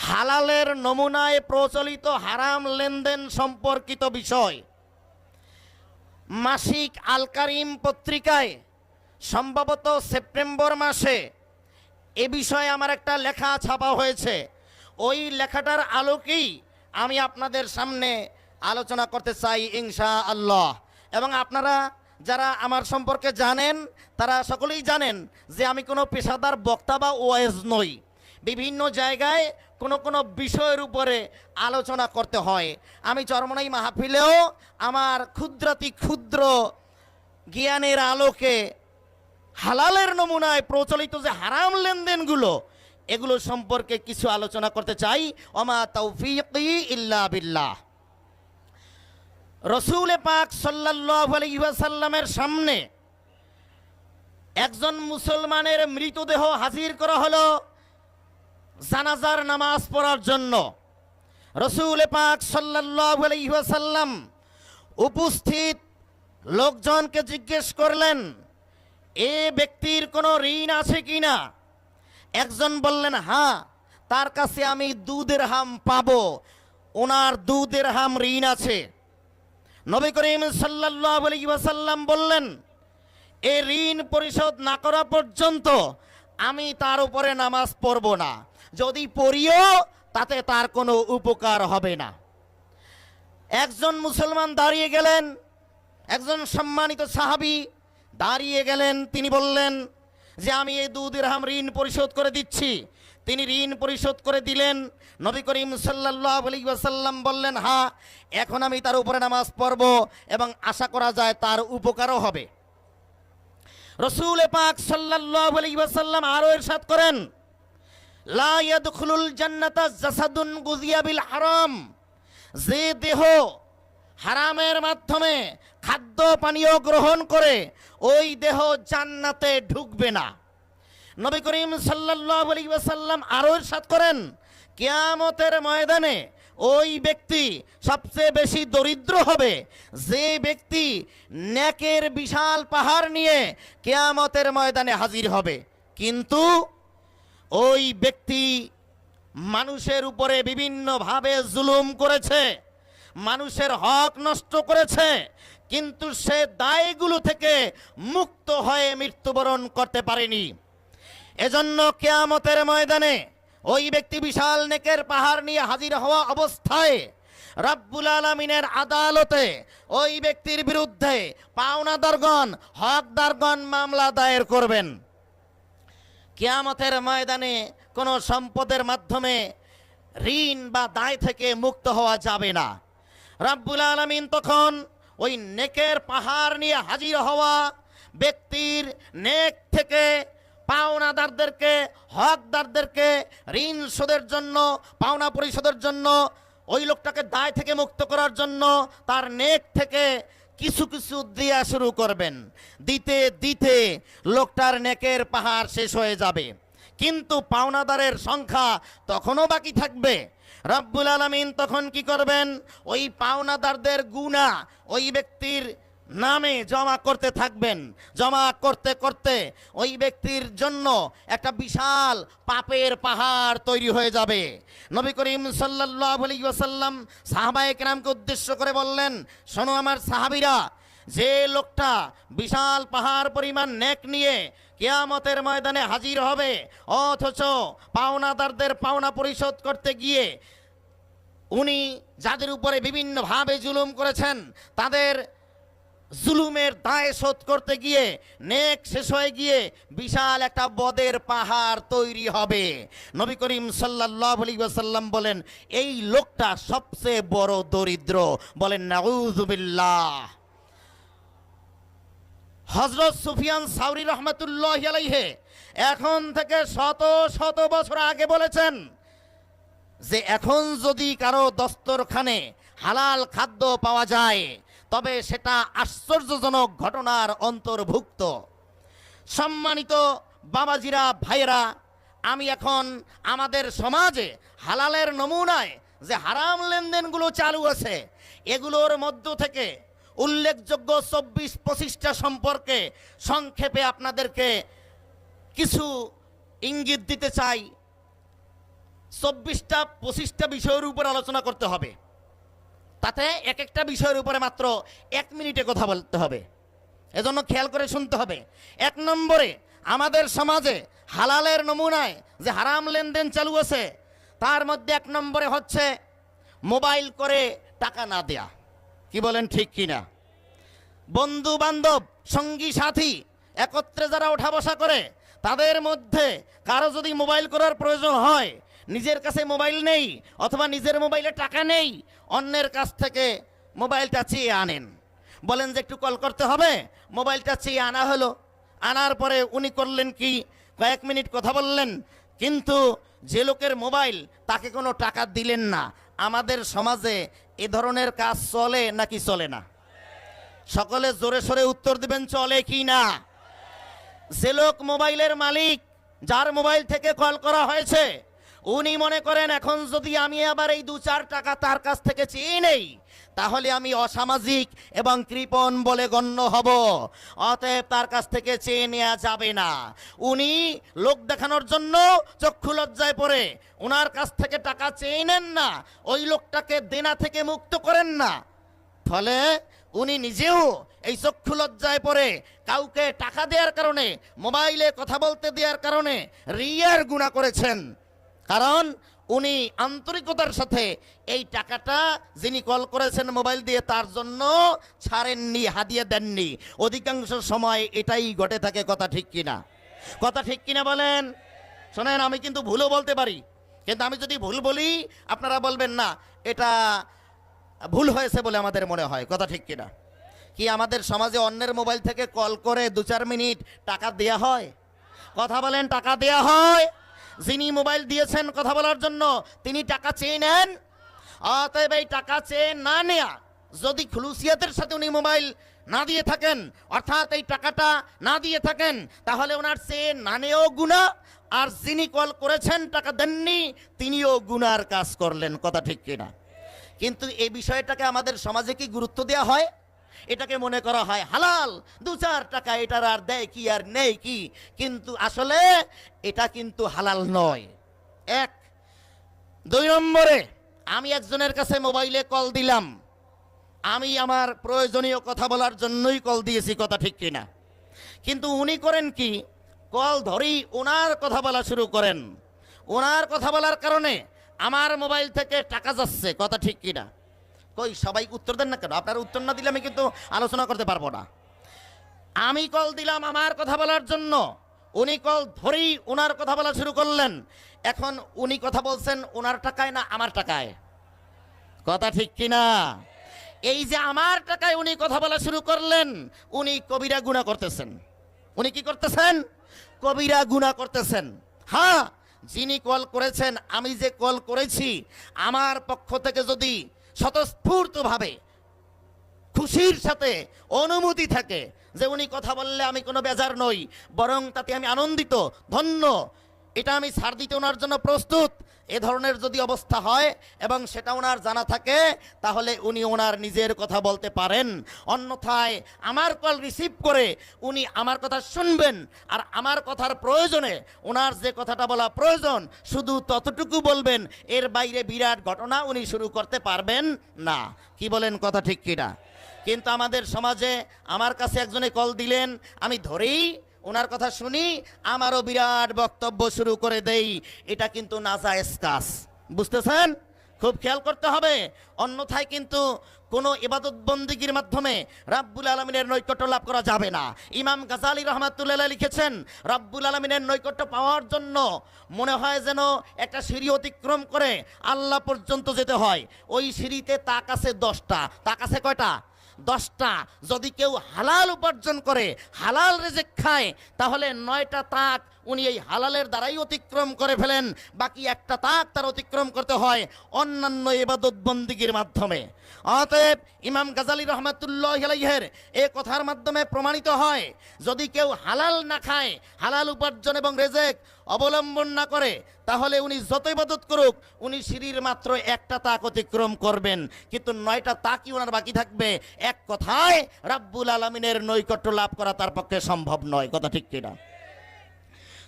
হালালের নমুনায় প্রচলিত হারাম লেনদেন সম্পর্কিত বিষয় মাসিক আল কারিম পত্রিকায় সম্ভবত সেপ্টেম্বর মাসে এ বিষয়ে আমার একটা লেখা ছাপা হয়েছে। ওই লেখাটার আলোকেই আমি আপনাদের সামনে আলোচনা করতে চাই ইনশাআল্লাহ। এবং আপনারা যারা আমার সম্পর্কে জানেন তারা সকলেই জানেন যে আমি কোনো পেশাদার বক্তা বা ওয়াইজ নই। বিভিন্ন জায়গায় কোনো কোনো বিষয়ের উপরে আলোচনা করতে হয়। আমি চরমনাই মাহফিলেও আমার ক্ষুদ্রাতি ক্ষুদ্র জ্ঞানের আলোকে হালালের নমুনায় প্রচলিত যে হারাম লেনদেনগুলো এগুলো সম্পর্কে কিছু আলোচনা করতে চাই। ওমা তাওফীকি ইল্লা বিল্লাহ। রসুল পাক সাল্লাল্লাহু আলাইহি ওয়াসাল্লামের সামনে একজন মুসলমানের মৃতদেহ হাজির করা হলো জানাজার নামাজ পড়ার জন্য। রসুল পাক সাল্লাল্লাহু আলাইহি ওয়াসাল্লাম উপস্থিত লোকজনকে জিজ্ঞেস করলেন, এ ব্যক্তির কোনো ঋণ আছে কিনা? একজন বললেন, হ্যাঁ, তার কাছে আমি 2 দিরহাম পাবো, ওনার 2 দিরহাম ঋণ আছে। নবী করিম সাল্লাল্লাহু আলাইহি ওয়াসাল্লাম বললেন, এই ঋণ পরিশোধ না করা পর্যন্ত আমি তার উপরে নামাজ পড়ব না, যদি পড়িও তাতে তার কোনো উপকার হবে না। একজন মুসলমান দাঁড়িয়ে গেলেন, একজন সম্মানিত সাহাবী দাঁড়িয়ে গেলেন, তিনি বললেন যে আমি এই 2 দিরহাম ঋণ পরিশোধ করে দিচ্ছি। তিনি ঋণ পরিশোধ করে দিলেন। নবী করিম সাল্লাল্লাহু আলাইহি ওয়াসাল্লাম বললেন, হ্যাঁ, এখন আমি তার উপরে নামাজ পড়ব এবং আশা করা যায় তার উপকারও হবে। রসুল পাক সাল্লাল্লাহু আলাইহি ওয়াসাল্লাম আরো ইরশাদ করেন, লা ইয়াদখুলুল জান্নাতা জাসাদুন গুযিয়া বিল হারাম। যে দেহ হারামের মাধ্যমে খাদ্য পানীয় গ্রহণ করে ওই দেহ জান্নাতে ঢুকবে না। নবী করিম সাল্লাল্লাহু আলাইহি ওয়াসাল্লাম আরো ইরশাদ করেন, কিয়ামতের ময়দানে ওই ব্যক্তি সবচেয়ে বেশি দরিদ্র হবে যে ব্যক্তি নেকের বিশাল পাহাড় নিয়ে কিয়ামতের ময়দানে হাজির হবে, কিন্তু ওই ব্যক্তি মানুষের উপরে বিভিন্নভাবে জুলুম করেছে, মানুষের হক নষ্ট করেছে, কিন্তু সে দায়গুলো থেকে মুক্ত হয়ে মৃত্যুবরণ করতে পারেনি। এজন্য কিয়ামতের ময়দানে ওই ব্যক্তি বিশাল নেকের পাহাড় নিয়ে হাজির হওয়া অবস্থায় রব্বুল আলামিনের আদালতে ওই ব্যক্তির বিরুদ্ধে পাওনাদারগণ, হকদারগণ মামলা দায়ের করবেন। কিয়ামতের ময়দানে কোনো সম্পদের মাধ্যমে ঋণ বা দায় থেকে মুক্ত হওয়া যাবে না। রব্বুল আলামিন তখন ওই নেকের পাহাড় নিয়ে হাজির হওয়া ব্যক্তির নেক থেকে পাওনাদারদেরকে, হকদারদেরকে ঋণ শোধের জন্য, পাওনা পরিশোধের জন্য, ওই লোকটাকে দায় থেকে মুক্ত করার জন্য তার নেক থেকে কিছু কিছু দেয়া শুরু করবেন। দিতে দিতে লোকটার নেকের পাহাড় শেষ হয়ে যাবে, কিন্তু পাওনাদারের সংখ্যা তখনও বাকি থাকবে। রব্বুল আলামিন তখন কি করবেন? ওই পাওনাদারদের গুনাহ ওই ব্যক্তির নামে জমা করতে থাকবেন। জমা করতে করতে ওই ব্যক্তির জন্য একটা বিশাল পাপের পাহাড় তৈরি হয়ে যাবে। নবী করিম সাল্লাল্লাহু আলাইহি ওয়াসাল্লাম সাহাবায়ে কেরামকে উদ্দেশ্য করে বললেন, শোনো আমার সাহাবীরা, যে লোকটা বিশাল পাহাড় পরিমাণ নেক নিয়ে কিয়ামতের ময়দানে হাজির হবে, অথচ পাওনাদারদের পাওনা পরিশোধ করতে গিয়ে উনি যাদের উপরে বিভিন্নভাবে জুলুম করেছেন তাদের জুলুমের দায় শোধ করতে গিয়ে নেক শেষ হয়ে গিয়ে বিশাল একটা বদের পাহাড় তৈরি হবে। নবী করিম সাল্লাল্লাহু আলাইহি ওয়াসাল্লাম বলেন, এই লোকটা সবচেয়ে বড় দরিদ্র। বলেন নাউযুবিল্লাহ। হযরত সুফিয়ান সাউরি রাহমাতুল্লাহি আলাইহি এখন থেকে শত শত বছর আগে বলেছেন যে এখন যদি কারো দস্তরখানে হালাল খাদ্য পাওয়া যায় তবে সেটা আশ্চর্যজনক ঘটনার অন্তর্ভুক্ত। সম্মানিত বাবাজিরা, ভাইয়েরা, আমি এখন আমাদের সমাজে হালালের নমুনায় যে হারাম লেনদেনগুলো চালু আছে এগুলোর মধ্য থেকে উল্লেখযোগ্য 24-25টা সম্পর্কে সংক্ষেপে আপনাদেরকে কিছু ইঙ্গিত দিতে চাই। 24টা 25টা বিষয়ের উপর আলোচনা করতে হবে, তাতে এক একটা বিষয়ের উপরে মাত্র 1 মিনিটে কথা বলতে হবে। এজন্য খেয়াল করে শুনতে হবে। 1 নম্বরে, আমাদের সমাজে হালালের নমুনায় যে হারাম লেনদেন চালু আছে তার মধ্যে 1 নম্বরে হচ্ছে মোবাইল করে টাকা না দেয়া। কি বলেন, ঠিক কিনা? বন্ধু বান্ধব, সঙ্গী সাথী একত্রে যারা ওঠা বসা করে, তাদের মধ্যে কারো যদি মোবাইল করার প্রয়োজন হয়, নিজের কাছে মোবাইল নেই অথবা নিজের মোবাইলে টাকা নেই, অন্যের কাছ থেকে মোবাইলটা চেয়ে আনেন। বলেন যে একটু কল করতে হবে, মোবাইলটা চেয়ে আনা হলো। আনার পরে উনি করলেন কি, কয়েক মিনিট কথা বললেন, কিন্তু যে লোকের মোবাইল তাকে কোনো টাকা দিলেন না। আমাদের সমাজে এ ধরনের কাজ চলে নাকি চলে না? সকলে জোরে সোরে উত্তর দিবেন, চলে কি না? যে লোক মোবাইলের মালিক, যার মোবাইল থেকে কল করা হয়েছে, উনি মনে করেন এখন যদি আমি আবার এই 2-4 টাকা তার কাছ থেকে চেয়ে নেই, তাহলে আমি অসামাজিক এবং কৃপণ বলে গণ্য হব। অতএব তার কাছ থেকে চেয়ে নেওয়া যাবে না। উনি লোক দেখানোর জন্য চক্ষু লজ্জায় পড়ে ওনার কাছ থেকে টাকা চেয়ে নেন না, ওই লোকটাকে দেনা থেকে মুক্ত করেন না। ফলে উনি নিজেও এই চক্ষু লজ্জায় পড়ে কাউকে টাকা দেওয়ার কারণে, মোবাইলে কথা বলতে দেওয়ার কারণে রিয়ার গুনাহ করেছেন। কারণ উনি আন্তরিকতার সাথে এই টাকাটা যিনি কল করেছেন মোবাইল দিয়ে তার জন্য ছাড়েননি, হাদিয়া দেননি। অধিকাংশ সময় এটাই ঘটে থাকে। কথা ঠিক কিনা? কথা ঠিক কিনা বলেন? শোনেন, আমি কিন্তু ভুলও বলতে পারি, কিন্তু আমি যদি ভুল বলি আপনারা বলবেন না এটা ভুল হয়েছে বলে আমাদের মনে হয়। কথা ঠিক কিনা? কি আমাদের সমাজে অন্যের মোবাইল থেকে কল করে 2-4 মিনিট টাকা দেয়া হয়? কথা বলেন, টাকা দেয়া হয়? যিনি মোবাইল দিয়েছেন কথা বলার জন্য তিনি টাকা চেয়ে নেন। অতএব এই টাকা চেয়ে না নেয়া, যদি খুলুসিয়াতের সাথে উনি মোবাইল না দিয়ে থাকেন, অর্থাৎ এই টাকাটা না দিয়ে থাকেন, তাহলে ওনার চেয়ে না নেও গুনাহ, আর যিনি কল করেছেন টাকা দেননি তিনিও গুনার কাজ করলেন। কথা ঠিক কিনা? কিন্তু এই বিষয়টাকে আমাদের সমাজে কি গুরুত্ব দেওয়া হয়? এটাকে মনে করা হয় হালাল, 2-4 টাকা এটার আর দেয় কি আর নেই কি, কিন্তু আসলে এটা কিন্তু হালাল নয়। 1। 2 নম্বরে, আমি একজনের কাছে মোবাইলে কল দিলাম, আমি আমার প্রয়োজনীয় কথা বলার জন্যই কল দিয়েছি। কথা ঠিক কিনা? কিন্তু উনি করেন কি, কল ধরেই ওনার কথা বলা শুরু করেন। ওনার কথা বলার কারণে আমার মোবাইল থেকে টাকা যাচ্ছে। কথা ঠিক কিনা? কই সবাই উত্তর দেন না কেন? আপনারা উত্তর না দিলে আমি কিন্তু আলোচনা করতে পারবো না। আমি কল দিলাম আমার কথা বলার জন্য, উনি কল ধরেই ওনার কথা বলা শুরু করলেন। এখন উনি কথা বলছেন ওনার টাকায় না আমার টাকায়? কথা ঠিক কিনা? এই যে আমার টাকায় উনি কথা বলা শুরু করলেন, উনি কবিরা গুনাহ করতেছেন। উনি কি করতেছেন? কবিরা গুনাহ করতেছেন। হ্যাঁ, যিনি কল করেছেন, আমি যে কল করেছি, আমার পক্ষ থেকে যদি স্বতঃস্ফূর্তভাবে খুশির সাথে অনুমতি থাকে যে উনি কথা বললে আমি কোনো বেজার নই, বরং তাতে আমি আনন্দিত, ধন্য, এটা আমি ছাড় দিতে ওনার জন্য প্রস্তুত, এ ধরনের যদি অবস্থা হয় এবং সেটা ওনার জানা থাকে, তাহলে উনি ওনার নিজের কথা বলতে পারেন। অন্যথায় আমার কল রিসিভ করে উনি আমার কথা শুনবেন, আর আমার কথার প্রয়োজনে ওনার যে কথাটা বলা প্রয়োজন শুধু ততটুকু বলবেন, এর বাইরে বিরাট ঘটনা উনি শুরু করতে পারবেন না। কি বলেন? কথা ঠিক কিনা? কিন্তু আমাদের সমাজে আমার কাছে একজনে কল দিলেন, আমি ধরেই ওনার কথা শুনি, আমারও বিরাট বক্তব্য শুরু করে দেই। এটা কিন্তু নাজায়েজ কাজ। বুঝতেছেন? খুব খেয়াল করতে হবে। অন্যথায় কিন্তু কোনো ইবাদত বন্দিগির মাধ্যমে রাব্বুল আলামিনের নৈকট্য লাভ করা যাবে না। ইমাম গাজালি রাহমাতুল্লাহ লিখেছেন, রাব্বুল আলামিনের নৈকট্য পাওয়ার জন্য মনে হয় যেন একটা সিঁড়ি অতিক্রম করে আল্লাহ পর্যন্ত যেতে হয়। ওই সিঁড়িতে তাক আছে 10টা। তাক আছে কয়টা? 10টা। যদি কেউ হালাল উপার্জন করে, হালাল রিজিক খায়, তাহলে 9টা তাক উনি এই হালালের দ্বারাই অতিক্রম করে ফেলেন। বাকি একটা তাক তার অতিক্রম করতে হয় অন্যান্য ইবাদত বন্দিগির মাধ্যমে। অতএব ইমাম গাজালি রহমাতুল্লাহ আলাইহির এই কথার মাধ্যমে প্রমাণিত হয়, যদি কেউ হালাল না খায়, হালাল উপার্জন এবং রিজিক অবলম্বন না করে, তাহলে উনি যত ইবাদত করুক, উনি সিঁড়ির মাত্র একটা তাক অতিক্রম করবেন, কিন্তু 9টা তাকই ওনার বাকি থাকবে। এক কথায় রাব্বুল আলামিনের নৈকট্য লাভ করা তার পক্ষে সম্ভব নয়। কথা ঠিক কিনা?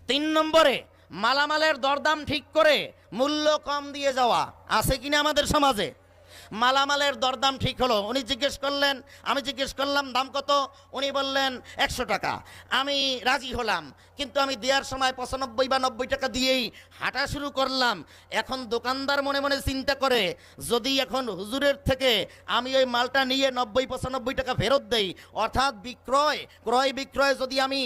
3 নম্বরে, মালামালের দরদাম ঠিক করে মূল্য কম দিয়ে যাওয়া আছে কিনা আমাদের সমাজে? মালামালের দরদাম ঠিক হলো, উনি জিজ্ঞেস করলেন, আমি জিজ্ঞেস করলাম দাম কত, উনি বললেন 100 টাকা। আমি রাজি হলাম, কিন্তু আমি দেওয়ার সময় 95 বা 90 টাকা দিয়েই হাঁটা শুরু করলাম। এখন দোকানদার মনে মনে চিন্তা করে, যদি এখন হুজুরের থেকে আমি ওই মালটা নিয়ে 90-95 টাকা ফেরত দেই, অর্থাৎ ক্রয় বিক্রয় যদি আমি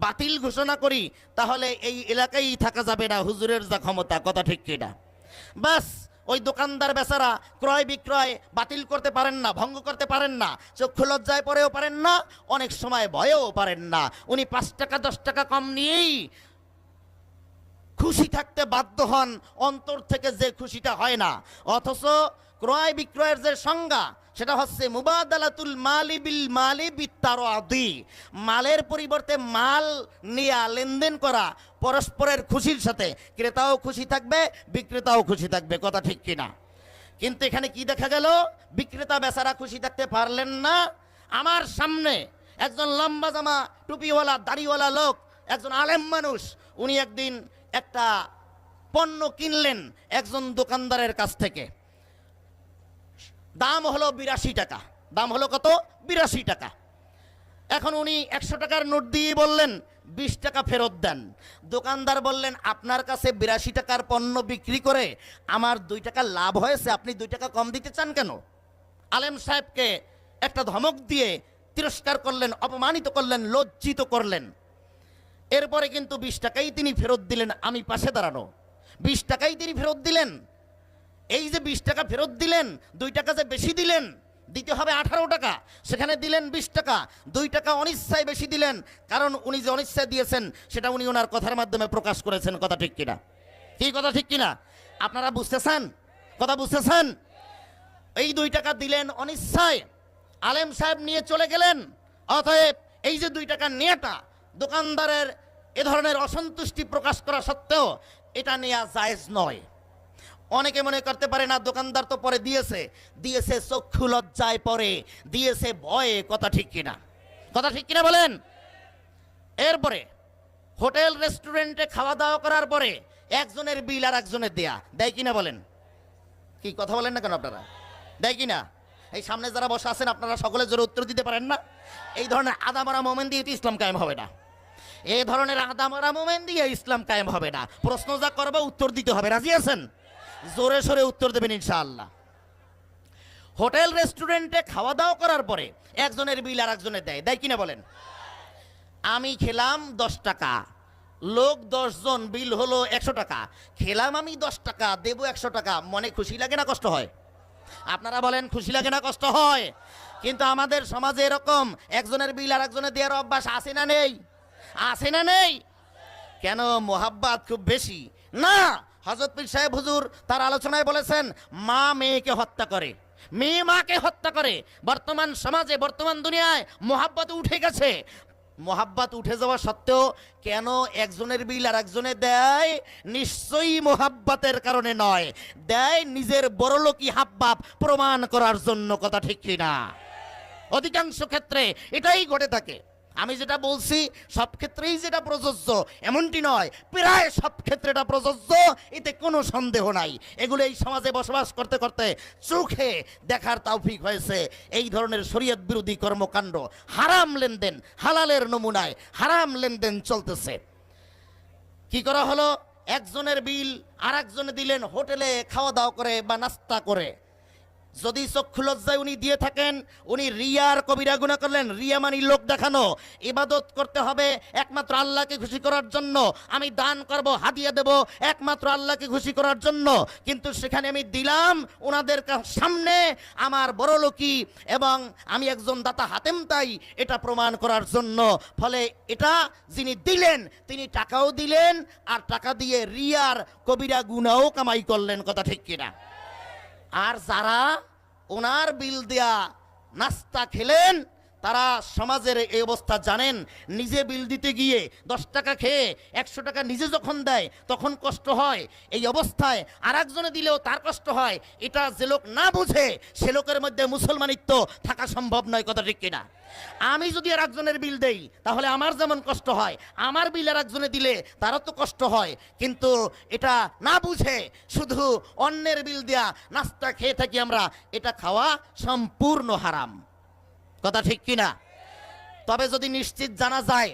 বাতিল ঘোষণা করি, তাহলে এই এলাকায় থাকা যাবে না হুজুরের যা ক্ষমতা। কথা ঠিক কিনা? বাস ওই দোকানদার বেচারা ক্রয় বিক্রয় বাতিল করতে পারেন না, ভঙ্গ করতে পারেন না, চক্ষু লজ্জায় পড়েও পারেন না, অনেক সময় ভয়েও পারেন না। উনি 5 টাকা 10 টাকা কম নিয়েই খুশি থাকতে বাধ্য হন, অন্তর থেকে যে খুশিটা হয় না। অথচ ক্রয় বিক্রয়ের যে সংজ্ঞা, সেটা হচ্ছে মুবাদালাতুল মালি বিল মালি বিত্তারাদি, মালের পরিবর্তে মাল নিয়া লেনদেন করা, পরস্পরের খুশির সাথে। ক্রেতাও খুশি থাকবে, বিক্রেতাও খুশি থাকবে। কথা ঠিক কিনা? কিন্তু এখানে কি দেখা গেল? বিক্রেতা বেচারা খুশি থাকতে পারলেন না। আমার সামনে একজন লম্বা জামা টুপিওয়ালা দাড়িওয়ালা লোক, একজন আলেম মানুষ, উনি একদিন একটা পণ্য কিনলেন একজন দোকানদারের কাছ থেকে। দাম হলো 82 টাকা। দাম হলো কত? 82 টাকা। এখন উনি 100 টাকার নোট দিয়ে বললেন 20 টাকা ফেরত দেন। দোকানদার বললেন, আপনার কাছে 82 টাকার পণ্য বিক্রি করে আমার 2 টাকা লাভ হয়েছে, আপনি 2 টাকা কম দিতে চান কেন? আলেম সাহেবকে একটা ধমক দিয়ে তিরস্কার করলেন, অপমানিত করলেন, লজ্জিত করলেন। এরপরে কিন্তু 20 টাকাই তিনি ফেরত দিলেন। আমি পাশে দাঁড়ানো, 20 টাকাই তিনি ফেরত দিলেন। এই যে 20 টাকা ফেরত দিলেন, 2 টাকা যে বেশি দিলেন, দিতে হবে 18 টাকা, সেখানে দিলেন 20 টাকা। 2 টাকা অনিচ্ছায় বেশি দিলেন, কারণ উনি যে অনিচ্ছায় দিয়েছেন সেটা উনি ওনার কথার মাধ্যমে প্রকাশ করেছেন। কথা ঠিক কিনা? কি কথা ঠিক কিনা? আপনারা বুঝতেছেন? কথা বুঝতেছেন? এই 2 টাকা দিলেন অনিচ্ছায়, আলেম সাহেব নিয়ে চলে গেলেন। অতএব এই যে 2 টাকা নেওয়াটা, দোকানদারের এ ধরনের অসন্তুষ্টি প্রকাশ করা সত্ত্বেও এটা নেওয়া জায়েজ নয়। অনেকে মনে করতে পারে না, দোকানদার তো পরে দিয়েছে চক্ষু লজ্জায় পরে, দিয়েছে ভয়ে। কথা ঠিক কিনা? কথা ঠিক কিনা বলেন? এরপরে হোটেল রেস্টুরেন্টে খাওয়া দাওয়া করার পরে একজনের বিল আর একজনের দেয় কিনা বলেন? কি কথা বলেন না কেন আপনারা? দেয় কিনা? এই সামনে যারা বসে আছেন আপনারা সকলে জোরে উত্তর দিতে পারেন না? এই ধরনের আদামরা মোমেন দিয়ে ইসলাম কায়েম হবে না। এই ধরনের আদামরা মোমেন দিয়ে ইসলাম কায়েম হবে না। প্রশ্ন যা করবে উত্তর দিতে হবে। রাজি আছেন? জোরে সোরে উত্তর দেবেন ইনশাআল্লাহ। হোটেল রেস্টুরেন্টে খাওয়া দাওয়া করার পরে একজনের বিল আর একজনের দেয় কিনা বলেন? আমি খেলাম 10 টাকা, লোক 10 জন, বিল হলো 100 টাকা। খেলাম আমি 10 টাকা, দেবো 100 টাকা। মনে খুশি লাগে না কষ্ট হয়? আপনারা বলেন, খুশি লাগে না কষ্ট হয়? কিন্তু আমাদের সমাজে এরকম একজনের বিল আর একজনের দেওয়ার অভ্যাস আছে না নেই? আছে না নেই? কেন? মোহাব্বত খুব বেশি না? হযরত পীর সাহেব হুজুর তার আলোচনায় বলেছেন, মা মেয়েকে হত্যা করে, মেয়ে মাকে হত্যা করে। বর্তমান সমাজে, বর্তমান দুনিয়ায় মোহাব্বত উঠে গেছে। মোহাব্বত উঠে যাওয়া সত্ত্বেও কেন একজনের বিল আর একজনে দেয়? নিশ্চয়ই মোহাব্বতের কারণে নয়, দেয় নিজের বড়লোকি হাবভাব প্রমাণ করার জন্য। কথা ঠিক কিনা? অধিকাংশ ক্ষেত্রে এটাই ঘটে থাকে। আমি যেটা বলছি সব ক্ষেত্রেই যেটা প্রযোজ্য এমনটি নয়, প্রায় সব ক্ষেত্রে এটা প্রযোজ্য, এতে কোনো সন্দেহ নাই। এগুলো এই সমাজে বসবাস করতে করতে চোখে দেখার তৌফিক হয়েছে। এই ধরনের শরীয়ত বিরোধী কর্মকাণ্ড, হারাম লেনদেন, হালালের নমুনায় হারাম লেনদেন চলতেছে। কি করা হলো? একজনের বিল আর একজনে দিলেন হোটেলে খাওয়া দাওয়া করে বা নাস্তা করে। যদি চক্ষু লজ্জায় উনি দিয়ে থাকেন, উনি রিয়ার কবিরা গুনাহ করলেন। রিয়া মানে লোক দেখানো। ইবাদত করতে হবে একমাত্র আল্লাহকে খুশি করার জন্য। আমি দান করব, হাদিয়া দেব একমাত্র আল্লাহকে খুশি করার জন্য। কিন্তু সেখানে আমি দিলাম ওনাদের সামনে আমার বড়লোকি এবং আমি একজন দাতা হাতেম তাই, এটা প্রমাণ করার জন্য। ফলে এটা যিনি দিলেন তিনি টাকাও দিলেন, আর টাকা দিয়ে রিয়ার কবিরা গুনাহও কামাই করলেন। কথা ঠিক কিনা? আর যারা ওনার বিল দেয়া নাস্তা খেলেন, তারা সমাজের এই অবস্থা জানেন। নিজে বিল দিতে গিয়ে 10 টাকা খেয়ে 100 টাকা নিজে যখন দেয় তখন কষ্ট হয়, এই অবস্থায় আর একজনে দিলেও তার কষ্ট হয়। এটা যে লোক না বুঝে সে লোকের মধ্যে মুসলমানিত্ব থাকা সম্ভব নয়। কথা ঠিক কিনা? আমি যদি আর একজনের বিল দেই তাহলে আমার যেমন কষ্ট হয়, আমার বিল আর একজনে দিলে তারও তো কষ্ট হয়। কিন্তু এটা না বুঝে শুধু অন্যের বিল দেয়া নাস্তা খেয়ে থাকি আমরা, এটা খাওয়া সম্পূর্ণ হারাম। কথা ঠিক কিনা? তবে যদি নিশ্চিত জানা যায়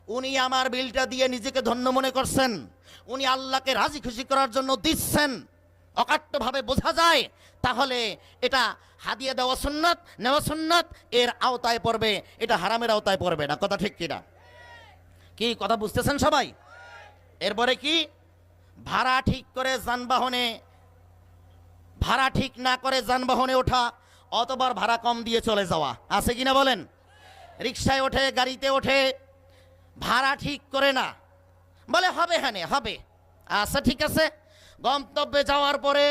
উনি আমার বিলটা দিয়ে নিজেকে ধন্য মনে করছেন, উনি আল্লাহকে রাজি খুশি করার জন্য দিচ্ছেন, অকাট্যভাবে বোঝা যায়, তাহলে এটা হাদিয়া দেওয়া সুন্নাত, নেওয়া সুন্নাত, এর আওতায় পড়বে, এটা হারামের আওতায় পড়বে না। কথা ঠিক কিনা? কি কথা বুঝতেছেন সবাই? এরপরে কি? ভাড়া ঠিক করে যানবাহনে, ভাড়া ঠিক না করে যানবাহনে ওঠা অতবার ভাড়া কম দিয়ে চলে যাওয়া আছে কিনা বলেন? রিক্সায় ওঠে, গাড়িতে ওঠে, ভাড়া ঠিক করে না, বলে হবে, হ্যাঁ হবে, আচ্ছা ঠিক আছে। গন্তব্যে যাওয়ার পরে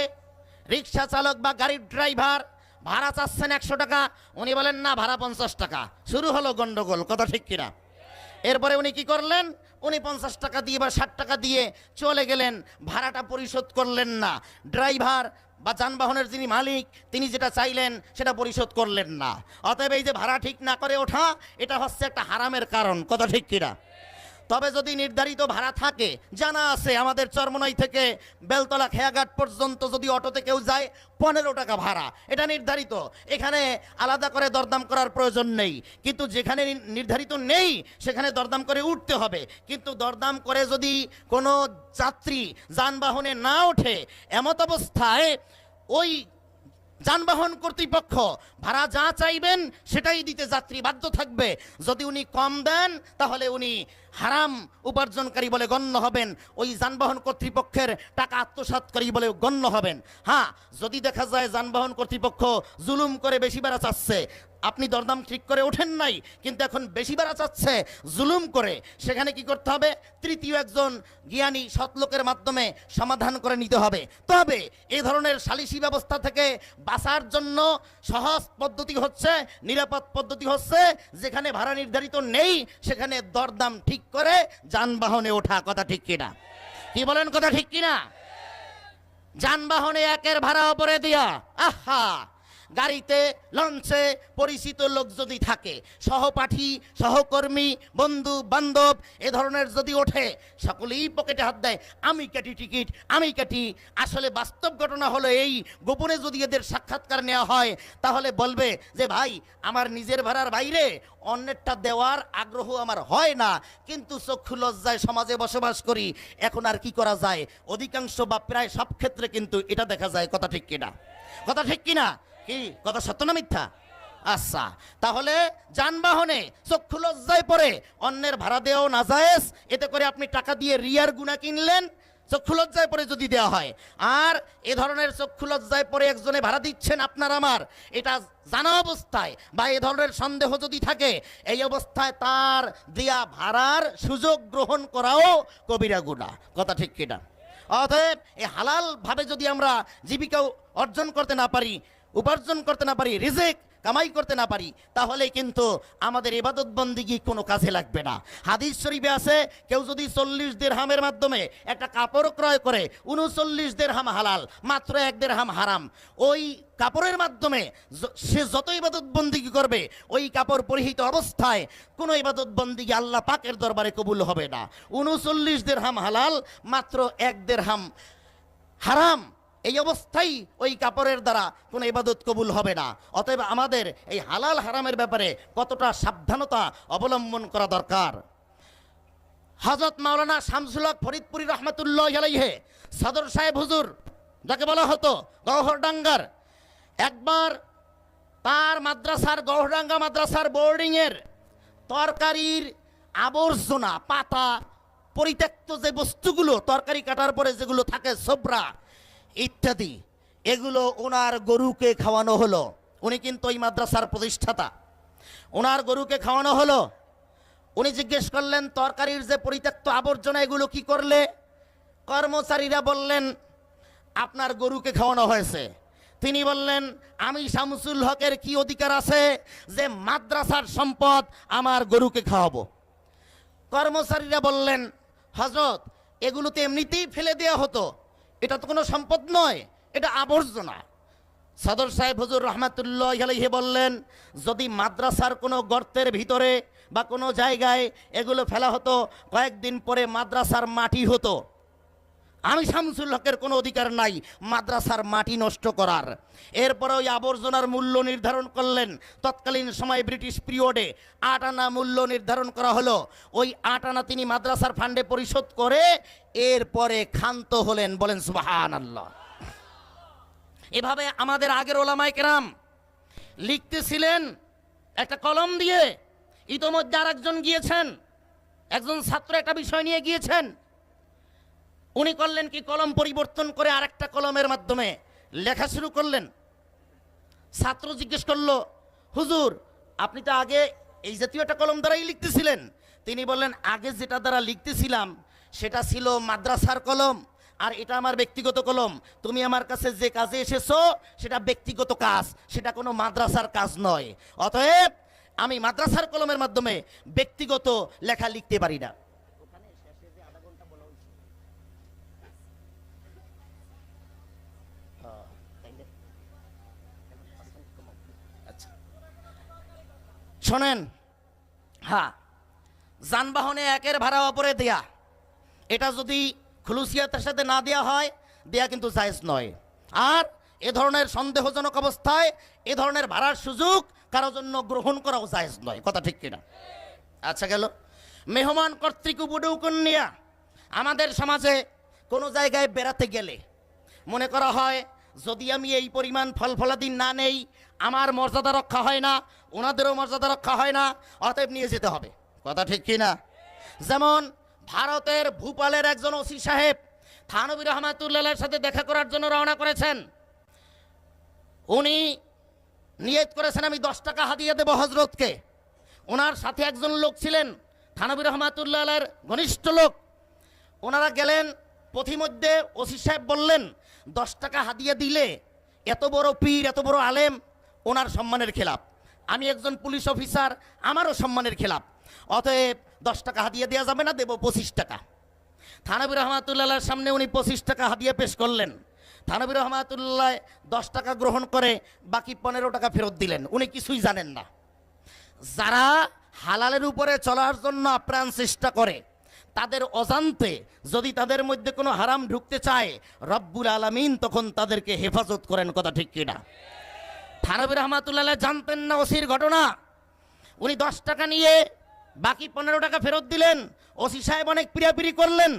রিক্সা চালক বা গাড়ির ড্রাইভার ভাড়া চাচ্ছেন 100 টাকা, উনি বলেন না ভাড়া 50 টাকা। শুরু হলো গন্ডগোল। কথা ঠিক কিনা? এরপরে উনি কি করলেন? উনি 50 টাকা দিয়ে বা 60 টাকা দিয়ে চলে গেলেন, ভাড়াটা পরিশোধ করলেন না। ড্রাইভার বা যানবাহনের যিনি মালিক তিনি যেটা চাইলেন সেটা পরিশোধ করলেন না। অতএব এই যে ভাড়া ঠিক না করে ওঠা, এটা হচ্ছে একটা হারামের কারণ। কথা ঠিক কিনা? তবে যদি নির্ধারিত ভাড়া থাকে, জানা আছে আমাদের চরমনাই থেকে বেলতলা খেয়াঘাট পর্যন্ত যদি অটোতে কেউ যায় 15 টাকা ভাড়া, এটা নির্ধারিত, এখানে আলাদা করে দরদাম করার প্রয়োজন নেই। কিন্তু যেখানে নির্ধারিত নেই সেখানে দরদাম করে উঠতে হবে। কিন্তু দরদাম করে যদি কোনো যাত্রী যানবাহনে না ওঠে, এমত অবস্থায় ওই যানবাহন কর্তৃপক্ষ ভাড়া যা চাইবেন সেটাই দিতে যাত্রী বাধ্য থাকবে। যদি উনি কম দেন তাহলে উনি হারাম উপার্জনকারী বলে গণ্য হবেন, ওই যানবাহন কর্তৃপক্ষের টাকা আত্মসাৎকারী বলে গণ্য হবেন। হ্যাঁ, যদি দেখা যায় যানবাহন কর্তৃপক্ষ জুলুম করে বেশি ভাড়া চাচ্ছে, আপনি দরদাম ঠিক করে ওঠেন নাই কিন্তু এখন বেশি ভাড়া চাচ্ছে জুলুম করে, সেখানে কি করতে হবে? তৃতীয় একজন জ্ঞানী সৎলোকের মাধ্যমে সমাধান করে নিতে হবে। তবে এই ধরনের সালিসি ব্যবস্থা থেকে বাঁচার জন্য সহজ পদ্ধতি হচ্ছে, নিরাপদ পদ্ধতি হচ্ছে, যেখানে ভাড়া নির্ধারিত নেই সেখানে দরদাম ঠিক করে যানবাহনে ওঠা। কথা ঠিক কিনা? কি বলেন? কথা ঠিক কিনা? যানবাহনে একের ভাড়া উপরে দিয়া, আহা, গাড়িতে লঞ্চে পরিচিত লোক যদি থাকে, সহপাঠী সহকর্মী বন্ধু বান্ধব এ ধরনের যদি ওঠে, সকলেই পকেটে হাত দেয়, আমি কাটি টিকিট, আমি কাটি। আসলে বাস্তব ঘটনা হলো এই, গোপনে যদি এদের সাক্ষাৎকার নেওয়া হয় তাহলে বলবে যে ভাই আমার নিজের ভাড়ার বাইরে অন্যেরটা দেওয়ার আগ্রহ আমার হয় না, কিন্তু চক্ষু লজ্জায় সমাজে বসবাস করি, এখন আর কি করা যায়। অধিকাংশ বা প্রায় সব ক্ষেত্রে কিন্তু এটা দেখা যায়। কথা ঠিক কিনা? কথা ঠিক কিনা? কি কথা সত্য না মিথ্যা? আচ্ছা, তাহলে যানবাহনে চক্ষু লজ্জায় পড়ে অন্যের ভাড়া দেওয়াও নাজায়েজ। এতে করে আপনি টাকা দিয়ে রিয়ার গুণা কিনলেন, চক্ষু লজ্জায় পড়ে যদি দেওয়া হয়। আর এ ধরনের চক্ষু লজ্জায় পড়ে একজনে ভাড়া দিচ্ছেন আপনার আমার, এটা জানা অবস্থায় বা এ ধরনের সন্দেহ যদি থাকে, এই অবস্থায় তার দেয়া ভাড়ার সুযোগ গ্রহণ করাও কবিরা গুনাহ। কথা ঠিক কিনা? অতএব এই হালাল ভাবে যদি আমরা জীবিকা অর্জন করতে না পারি, উপার্জন করতে না পারি, রিজিক কামাই করতে না পারি, তাহলে কিন্তু আমাদের ইবাদত বন্দিগি কোনো কাজে লাগবে না। হাদিস শরীফে আছে, কেউ যদি 40 দিরহামের মাধ্যমে একটা কাপড় ক্রয় করে, 39 দিরহাম হালাল, মাত্র 1 দিরহাম হারাম। ওই কাপড়ের মাধ্যমে সে যত ইবাদত বন্দিগি করবে, ওই কাপড় পরিহিত অবস্থায় কোনো ইবাদত বন্দিগি আল্লাহ পাকের দরবারে কবুল হবে না। 39 দিরহাম হালাল, মাত্র 1 দিরহাম হারাম। এই অবস্থায় ওই কাপড়ের দ্বারা কোনো ইবাদত কবুল হবে না। অতএব আমাদের এই হালাল হারামের ব্যাপারে কতটা সাবধানতা অবলম্বন করা দরকার। হযরত মাওলানা শামসুল হক ফরিদপুরি রহমাতুল্লাহ আলাইহি সদর সাহেব হুজুর যাকে বলা হতো গওহরডাঙ্গার, একবার তার মাদ্রাসার গওহরডাঙ্গা মাদ্রাসার বোর্ডিংয়ের তরকারির আবর্জনা, পাতা, পরিত্যক্ত যে বস্তুগুলো তরকারি কাটার পরে যেগুলো থাকে, সোবরা ইত্যাদি, এগুলো ওনার গরুকে খাওয়ানো হলো। উনি কিন্তু ওই মাদ্রাসার প্রতিষ্ঠাতা। ওনার গরুকে খাওয়ানো হলো। উনি জিজ্ঞেস করলেন তরকারির যে পরিত্যক্ত আবর্জনা এগুলো কি করলে? কর্মচারীরা বললেন আপনার গরুকে খাওয়ানো হয়েছে। তিনি বললেন, আমি শামসুল হকের কি অধিকার আছে যে মাদ্রাসার সম্পদ আমার গরুকে খাওয়াবো? কর্মচারীরা বললেন, হযরত, এগুলো তো এমনিতেই ফেলে দেওয়া হতো, এটা তো কোনো সম্পদ নয়, এটা আবর্জনা। সদর সাহেব হুজুর রহমাতুল্লাহ আলাইহি বললেন, যদি মাদ্রাসার কোনো গর্তের ভিতরে বা কোনো জায়গায় এগুলো ফেলা হতো, কয়েকদিন পরে মাদ্রাসার মাটি হতো। আমি শামসুল হকের কোনো অধিকার নাই মাদ্রাসার মাটি নষ্ট করার। এরপরে ওই আবর্জনার মূল্য নির্ধারণ করলেন। তৎকালীন সময় ব্রিটিশ পিরিয়ডে 8 আনা মূল্য নির্ধারণ করা হলো। ওই 8 আনা তিনি মাদ্রাসার ফান্ডে পরিশোধ করে এরপরে ক্ষান্ত হলেন। বলেন সুবহানাল্লাহ। এভাবে আমাদের আগের ওলামায়ে কেরাম লিখতেছিলেন একটা কলম দিয়ে। ইতোমধ্যে আরেকজন গিয়েছেন, একজন ছাত্র একটা বিষয় নিয়ে গিয়েছেন। উনি করলেন কি, কলম পরিবর্তন করে আরেকটা কলমের মাধ্যমে লেখা শুরু করলেন। ছাত্র জিজ্ঞেস করলো, হুজুর, আপনি তো আগে এই জাতীয় একটা কলম দ্বারাই লিখতেছিলেন। তিনি বললেন, আগে যেটা দ্বারা লিখতেছিলাম সেটা ছিল মাদ্রাসার কলম, আর এটা আমার ব্যক্তিগত কলম। তুমি আমার কাছে যে কাজে এসেছো সেটা ব্যক্তিগত কাজ, সেটা কোনো মাদ্রাসার কাজ নয়। অতএব আমি মাদ্রাসার কলমের মাধ্যমে ব্যক্তিগত লেখা লিখতে পারি না। শোনেন, হ্যাঁ, যানবাহনে একের ভাড়া অপরে দেয়া, এটা যদি খুলুসিয়াতের সাথে না দেয়া হয়, দেয়া কিন্তু জায়েজ নয়। আর এ ধরনের সন্দেহজনক অবস্থায় এ ধরনের ভাড়ার সুযোগ কারো জন্য গ্রহণ করাও জায়েজ নয়। কথা ঠিক কিনা? আচ্ছা, গেল। মেহমান কর্তৃক উপঢৌকন। আমাদের সমাজে কোনো জায়গায় বেড়াতে গেলে মনে করা হয়, যদি আমি এই পরিমাণ ফল ফলাদি না নেই আমার মর্যাদা রক্ষা হয় না, ওনাদেরও মর্যাদা রক্ষা হয় না, অতএব নিয়ে যেতে হবে। কথা ঠিক কিনা? যেমন ভারতের ভূপালের একজন ওসি সাহেব থানবী রহমাতুল্লাহর সাথে দেখা করার জন্য রওনা করেছেন। উনি নিয়ত করেছেন, আমি 10 টাকা হাদিয়া দেব হজরতকে। ওনার সাথে একজন লোক ছিলেন থানবী রহমাতুল্লাহর ঘনিষ্ঠ লোক। ওনারা গেলেন, পথিমধ্যে ওসি সাহেব বললেন, 10 টাকা হাদিয়া দিলে এত বড় পীর, এত বড় আলেম, ওনার সম্মানের খেলাপ। আমি একজন পুলিশ অফিসার, আমারও সম্মানের খেলাপ। অতএব 10 টাকা হাদিয়া দেওয়া যাবে না, দেব 25 টাকা। থানবী রহমাতুল্লাহর সামনে উনি 25 টাকা হাদিয়া পেশ করলেন। থানবী রহমাতুল্লাহ 10 টাকা গ্রহণ করে বাকি 15 টাকা ফেরত দিলেন। উনি কিছুই জানেন না। যারা হালালের উপরে চলার জন্য আপ্রাণ চেষ্টা করে, তাদের অজান্তে যদি তাদের মধ্যে কোনো হারাম ঢুকতে চায়, রব্বুল আলামিন তখন তাদেরকে হেফাজত করেন। কথা ঠিক কিনা? থানবী রহমাতুল্লাহ জানতেন না ওসির ঘটনা। উনি 10 টাকা নিয়ে বাকি 15 টাকা ফেরত দিলেন। ওসি সাহেব অনেক পিড়াপিড়ি করলেন,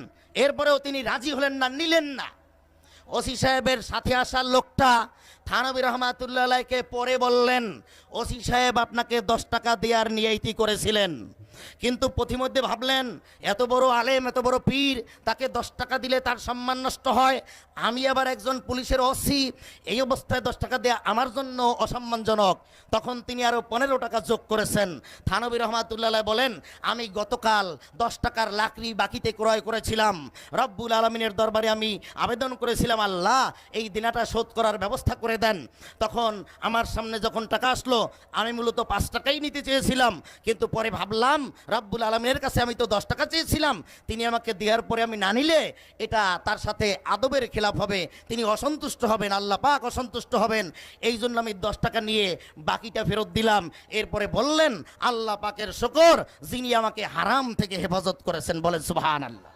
এরপরেও তিনি রাজি হলেন না, নিলেন না। ওসি সাহেবের সাথে আসা লোকটা থানবী রহমাতুল্লাহকে পরে বললেন, ওসি সাহেব আপনাকে 10 টাকা দেওয়ার নিয়তি করেছিলেন, কিন্তু পথিমধ্যে ভাবলেন এত বড় আলেম, এত বড় পীর, তাকে 10 টাকা দিলে তার সম্মান নষ্ট হয়। আমি আবার একজন পুলিশের ওসি, এই অবস্থায় 10 টাকা দেওয়া আমার জন্য অসম্মানজনক। তখন তিনি আরও 15 টাকা যোগ করেছেন। থানবী রহমাতুল্লাহ বলেন, আমি গতকাল 10 টাকার লাকড়ি বাকিতে ক্রয় করেছিলাম। রব্বুল আলামিনের দরবারে আমি আবেদন করেছিলাম, আল্লাহ এই দিনাটা শোধ করার ব্যবস্থা করে দেন। তখন আমার সামনে যখন টাকা আসলো, আমি মূলত 5 টাকাই নিতে চেয়েছিলাম, কিন্তু পরে ভাবলাম রব্বুল আলামিনের কাছে আমি তো 10 টাকা চেয়েছিলাম, তিনি আমাকে দেওয়ার পরে আমি না নিলে এটা তার সাথে আদবের খেলাফ হবে, তিনি অসন্তুষ্ট হবেন, আল্লাহ পাক অসন্তুষ্ট হবেন। এই জন্য আমি 10 টাকা নিয়ে বাকিটা ফেরত দিলাম। এরপরে বললেন, আল্লাহ পাকের শুকর, যিনি আমাকে হারাম থেকে হেফাজত করেছেন। বলেন সুবহানাল্লাহ।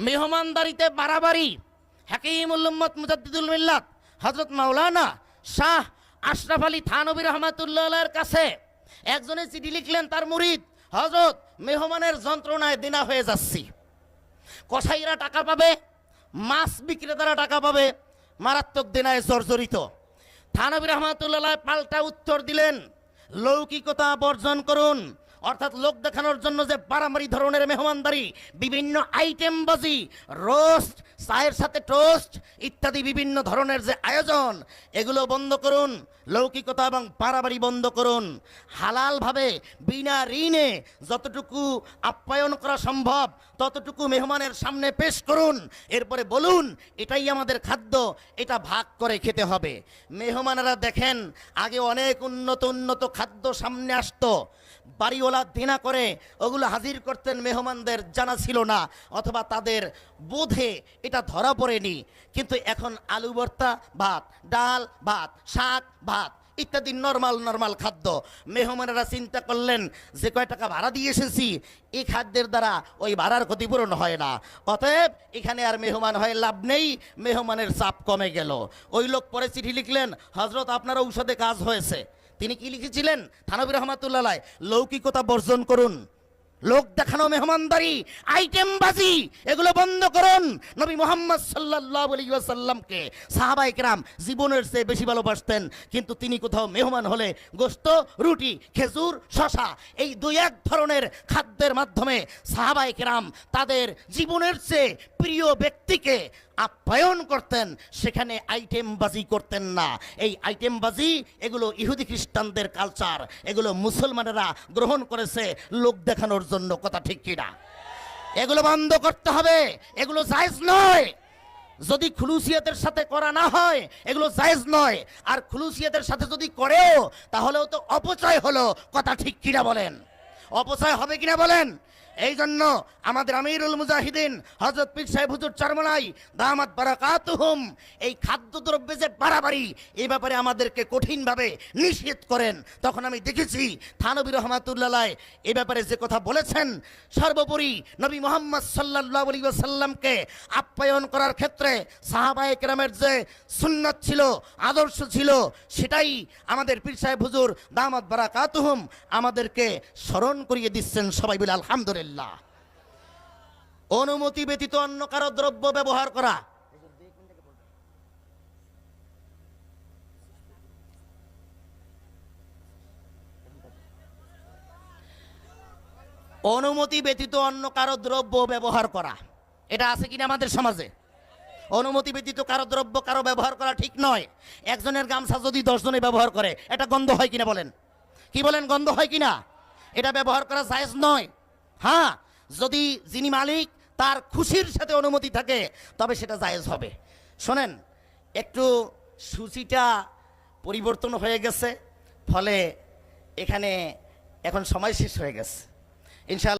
মেহমানদারিতে বাড়াবাড়ি। হাকিমুল উম্মত মুজাদ্দিদুল মিল্লাত হযরত মাওলানা শাহ আশরাফ আলী থানবী রহমাতুল্লাহর কাছে একজনে চিঠি লিখলেন, তার মুরিদ, হযরত মেহমানের যন্ত্রণায় দিনা হয়ে যাচ্ছি। কসাইরা টাকা পাবে, মাছ বিক্রেতারা টাকা পাবে, মারাত্মক দিনায় জর্জরিত। থানবী রহমাতুল্লাহ পাল্টা উত্তর দিলেন, লৌকিকতা বর্জন করুন, অর্থাৎ লোক দেখানোর জন্য যে বাড়াবাড়ি ধরনের মেহমানদারি, বিভিন্ন আইটেম বাজি, রোস্ট, চায়ের সাথে টোস্ট ইত্যাদি বিভিন্ন ধরনের যে আয়োজন, এগুলো বন্ধ করুন। লৌকিকতা এবং বাড়াবাড়ি বন্ধ করুন। হালালভাবে বিনা ঋণে যতটুকু আপ্যায়ন করা সম্ভব ততটুকু মেহমানের সামনে পেশ করুন। এরপরে বলুন এটাই আমাদের খাদ্য, এটা ভাগ করে খেতে হবে। মেহমানেরা দেখেন আগে অনেক উন্নত উন্নত খাদ্য সামনে আসতো, বাড়িওয়ালা দিনা করে ওগুলো হাজির করতেন, মেহমানদের জানা ছিল না অথবা তাদের বোধে এটা ধরা পড়েনি। কিন্তু এখন আলু ভর্তা ভাত, ডাল ভাত, শাক ভাত ইত্যাদি নর্মাল খাদ্য। মেহমানেরা চিন্তা করলেন যে কয় টাকা ভাড়া দিয়ে এসেছি এই খাদ্যের দ্বারা ওই ভাড়ার ক্ষতিপূরণ হয় না, অতএব এখানে আর মেহমান হয়ে লাভ নেই, মেহমানের চাপ কমে গেল। ওই লোক পরে চিঠি লিখলেন, হজরত আপনার ঔষধে কাজ হয়েছে। তিনি কি লিখেছিলেন? থানভী রহমাতুল্লাহ আলাইহি, লৌকিকতা বর্জন করুন, লোক দেখানো মেহমানদারি, আইটেম বাজি এগুলো বন্ধ করুন। নবী মুহাম্মদ সাল্লাল্লাহু আলাইহি ওয়াসাল্লামকে সাহাবায়ে কেরাম জীবনের চেয়ে বেশি ভালোবাসতেন, কিন্তু তিনি কোথাও মেহমান হলে গোশত, রুটি, খেজুর, শশা এই দুই এক ধরনের খাদ্যের মাধ্যমে সাহাবায়ে কেরাম তাদের জীবনের চেয়ে প্রিয় ব্যক্তিকে আপ্যায়ন করতেন, সেখানে আইটেম বাজি করতেন না। এই আইটেম বাজি এগুলো ইহুদি খ্রিস্টানদের কালচার, এগুলো মুসলমানেরা গ্রহণ করেছে লোক দেখানোর জন্য। কথা ঠিক কিনা? এগুলো বন্ধ করতে হবে, এগুলো জায়েজ নয়। যদি খুলুসিয়তের সাথে করা না হয় এগুলো জায়েজ নয়, আর খুলুসিয়তের সাথে যদি করেও তাহলেও তো অপচয় হলো। কথা ঠিক কিনা বলেন? অপচয় হবে কিনা বলেন? এই জন্য আমাদের আমিরুল মুজাহিদিন হযরত পীর সাহেব হুজুর চরমনাই দামাত বারাকাতুহুম এই খাদ্যদ্রব্যে যে বাড়াবাড়ি, এই ব্যাপারে আমাদেরকে কঠিনভাবে নিষেধ করেন। তখন আমি দেখেছি থানভী রহমাতুল্লাহ আলাইহি এই ব্যাপারে যে কথা বলেছেন, সর্বোপরি নবী মুহাম্মদ সাল্লাল্লাহু আলাইহি ওয়াসাল্লামকে আপ্যায়ন করার ক্ষেত্রে সাহাবায়ে কেরামের যে সুন্নাত ছিল, আদর্শ ছিল, সেটাই আমাদের পীর সাহেব হুজুর দামাত বারাকাতুহুম আমাদেরকে স্মরণ করিয়ে দিচ্ছেন। সবাই বলে আলহামদুলিল্লাহ। অনুমতি ব্যতীত অন্য কারো দ্রব্য ব্যবহার করা, অনুমতি ব্যতীত অন্য কারো দ্রব্য ব্যবহার করা, এটা আছে কিনা আমাদের সমাজে? অনুমতি ব্যতীত কারো দ্রব্য কারো ব্যবহার করা ঠিক নয়। একজনের গামছা যদি 10 জনে ব্যবহার করে এটা গন্ধ হয় কিনা বলেন? কি বলেন, গন্ধ হয় কিনা? এটা ব্যবহার করা জায়েজ নয়। হ্যাঁ, যদি যিনি মালিক তার খুশির সাথে অনুমতি থাকে তবে সেটা জায়েজ হবে। শোনেন, একটু সূচিটা পরিবর্তন হয়ে গেছে, ফলে এখানে এখন সময় শেষ হয়ে গেছে। ইনশাআল্লাহ